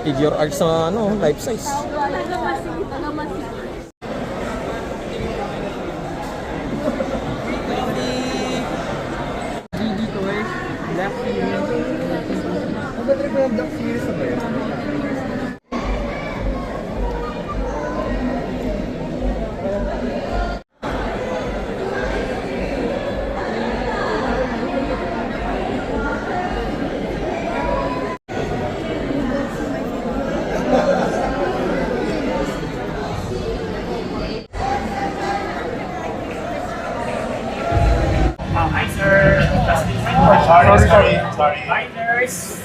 figure arts na ano, life size. dito eh. Black Series. Ang ganda ko yung Black Series na ba yun? Hi, sir. Sorry. Hi, nurse.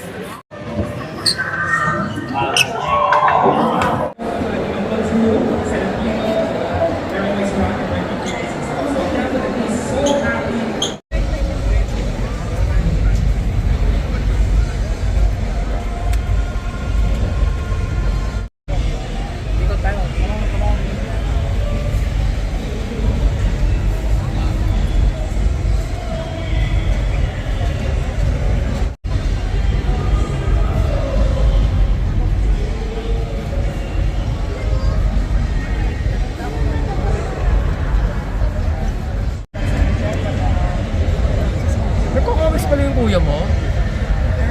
Nagkakamis pala yung kuya mo?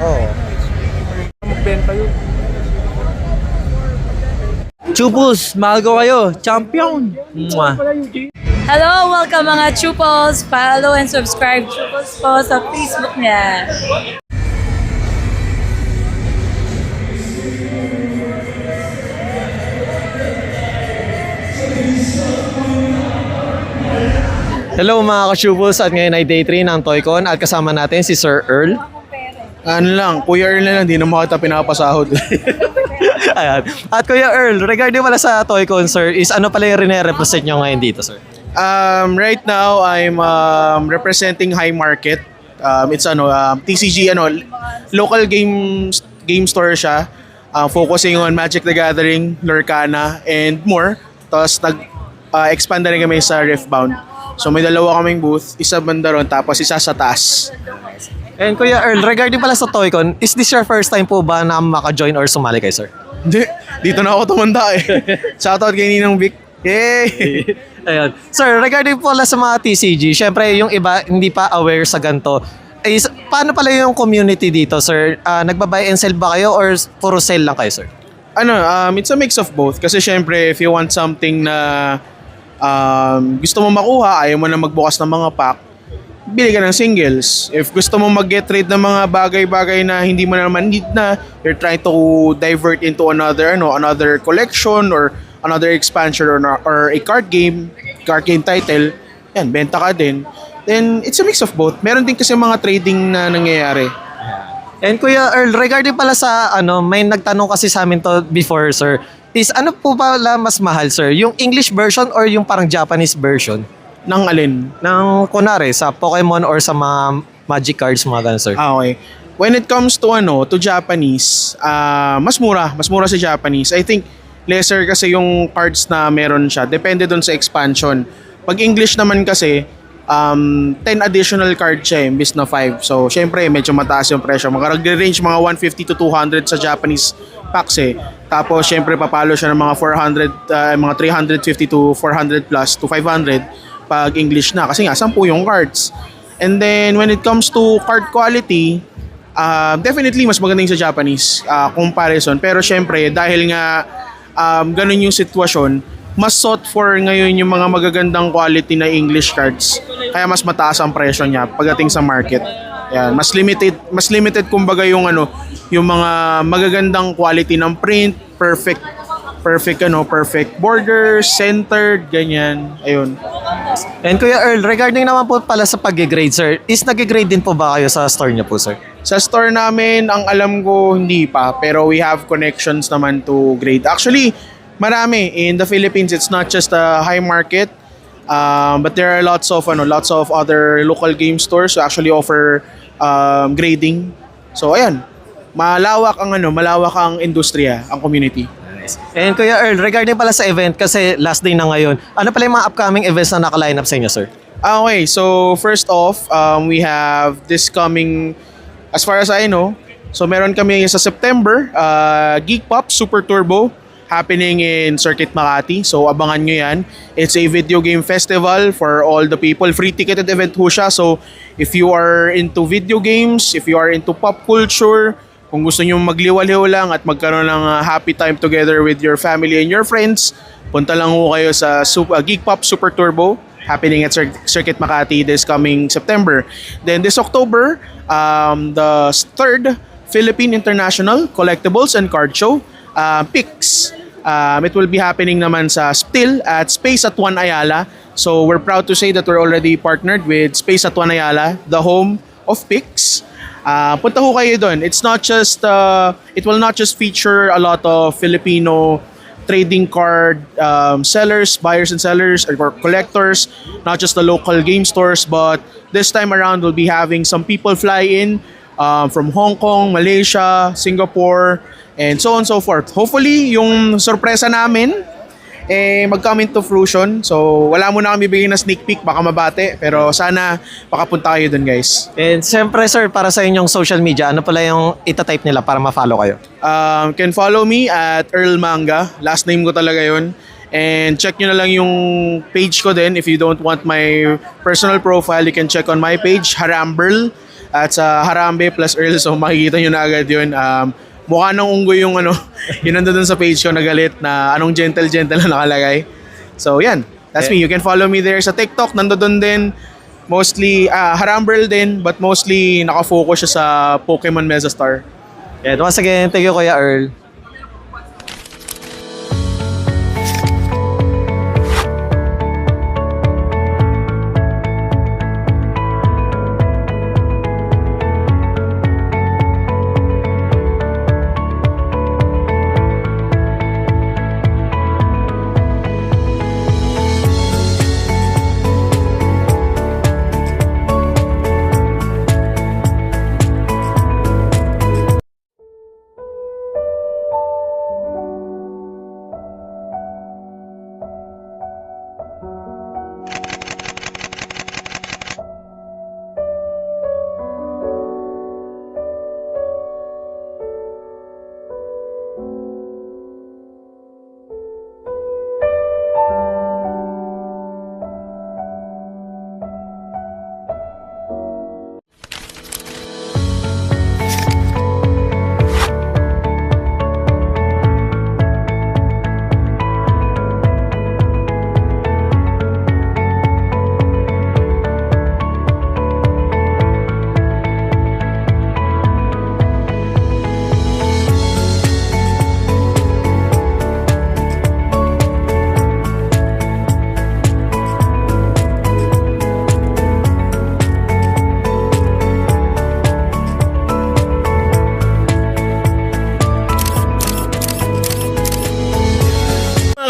Oo. Magbenta yun. Chupus, mahal ko kayo. Champion! Mwah. Hello! Welcome mga Chupos! Follow and subscribe Chupos po sa Facebook niya. Hello mga ka-Chupus, at ngayon ay day 3 ng Toycon at kasama natin si Sir Earl. Ano lang, Kuya Earl na lang, di na makita pinapasahod. Ayan. At Kuya Earl, regarding pala sa Toycon, sir, is ano pala yung rene-represent nyo ngayon dito, sir? Right now, I'm representing High Market. It's TCG, local game store siya. Focusing on Magic the Gathering, Lorcana, and more. Tapos expand na rin kami sa Riftbound. So may dalawa kaming booth, isa banda ron, tapos isa sa taas. And Kuya Earl, regarding pala sa Toycon, is this your first time po ba na maka-join or sumali kayo, sir? Hindi, dito na ako tumanda eh. Shoutout kay Ninang Vic. Yay! Ayun. Sir, regarding pala sa mga TCG, syempre yung iba hindi pa aware sa ganito. Is, paano pala yung community dito, sir? Nagba-buy and sell ba kayo or puro sell lang kayo, sir? It's a mix of both. Kasi syempre, if you want something na gusto mo makuha, ayaw mo na magbukas ng mga pack, bili ka ng singles. If gusto mo mag-get rid ng mga bagay-bagay na hindi mo na naman need na, you're trying to divert into another collection or another expansion or a card game title, yan, benta ka din. Then, it's a mix of both. Meron din kasi mga trading na nangyayari. And Kuya Earl, regarding pala sa may nagtanong kasi sa amin to before, sir, is ano po pala mas mahal, sir? Yung English version or yung parang Japanese version? Nang alin? Ng kunwari, sa Pokemon or sa mga Magic cards, mga ganun, sir. Okay. When it comes to Japanese, mas mura sa Japanese. I think lesser kasi yung cards na meron siya. Depende doon sa expansion. Pag English naman kasi, 10 additional card siya imbis na 5. So, syempre, medyo mataas yung presyo. Mag-range mga 150 to 200 sa Japanese packs eh. Tapos, syempre, papalo siya ng mga 400, mga 350 to 400 plus to 500 pag English na. Kasi nga, 10 yung cards. And then, when it comes to card quality, definitely, mas maganda yung sa Japanese comparison. Pero, syempre, dahil nga ganun yung sitwasyon, mas sought for ngayon yung mga magagandang quality na English cards. Kaya mas mataas ang presyo niya pagdating sa market. Yan, mas limited kumbaga yung yung mga magagandang quality ng print, perfect borders, centered, ganyan. Ayun. And Kuya Earl, regarding naman po pala sa pag-grade, sir, is nag-grade din po ba kayo sa store niyo po, sir? Sa store namin, ang alam ko hindi pa, pero we have connections naman to grade. Actually, marami in the Philippines. It's not just a High Market, but there are lots of other local game stores who actually offer grading. So ayan, malawak ang industriya, ang community. Nice. And Kuya Earl, regarding pala sa event, kasi last day na ngayon, ano pala yung mga upcoming events na naka-line up sa inyo, sir? Okay, so first off, we have this coming, as far as I know, So meron kami sa September, Geek Pop Super Turbo happening in Circuit Makati. So abangan nyo yan. It's a video game festival for all the people. Free ticketed event ho siya. So if you are into video games, if you are into pop culture, kung gusto nyo magliwaliw lang at magkaroon ng happy time together with your family and your friends, punta lang ho kayo sa Geek Pop Super Turbo happening at Circuit Makati this coming September. Then this October, the 3rd Philippine International Collectibles and Card Show, PIX. It will be happening naman still at Space at One Ayala. So we're proud to say that we're already partnered with Space at One Ayala, the home of PIX. Punta ho kayo doon. It's not just, it will not just feature a lot of Filipino trading card sellers, buyers and sellers, or collectors, not just the local game stores, but this time around we'll be having some people fly in from Hong Kong, Malaysia, Singapore, and so on and so forth. Hopefully, yung sorpresa namin mag-come into fruition. So, wala muna kami bigyan na sneak peek, baka mabate. Pero sana makapunta kayo dun, guys. And siyempre sir, para sa inyong social media, ano pala yung itatype nila para ma-follow kayo? Can follow me at Earl Manga. Last name ko talaga yun. And check nyo na lang yung page ko din. If you don't want my personal profile, you can check on my page, Haramberl. At sa Harambe plus Earl, so makikita nyo na agad yun. Mukha ng unggoy yung yun nandun sa page ko na galit na anong gentle na nakalagay. So yan, that's me. You can follow me there sa TikTok, nandun din. Mostly, Haramberl din, but mostly nakafocus siya sa Pokemon Mesa Star. And once again, thank you Kuya Earl.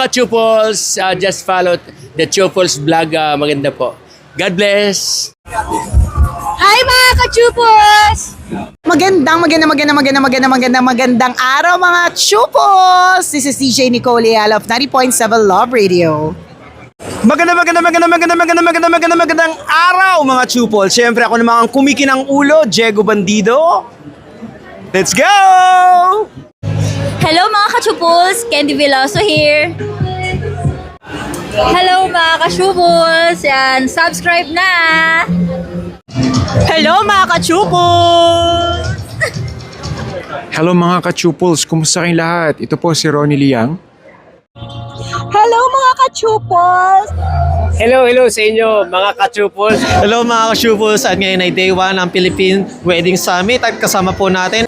Mga Chupals, just follow the Chupals vlog. Maganda po. God bless! Hi mga ka-chupos! Magandang araw mga chupos! This is DJ Nicole Leal of 90.7 Love Radio. Magandang araw mga chupol. Siyempre ako naman ang kumikinang ulo, Diego Bandido. Let's go! Hello mga ka-chupos! Candy Veloso here. Hello mga ka-chupos! Yan, subscribe na! Hello mga ka-chupol! Hello mga ka-chupals, kumusta kayong lahat? Ito po si Ronnie Liang. Hello mga ka-chupos! Hello sa inyo mga ka-Chupals. Hello mga ka-Chupals, at ngayon ay day 1 ng Philippine Wedding Summit at kasama po natin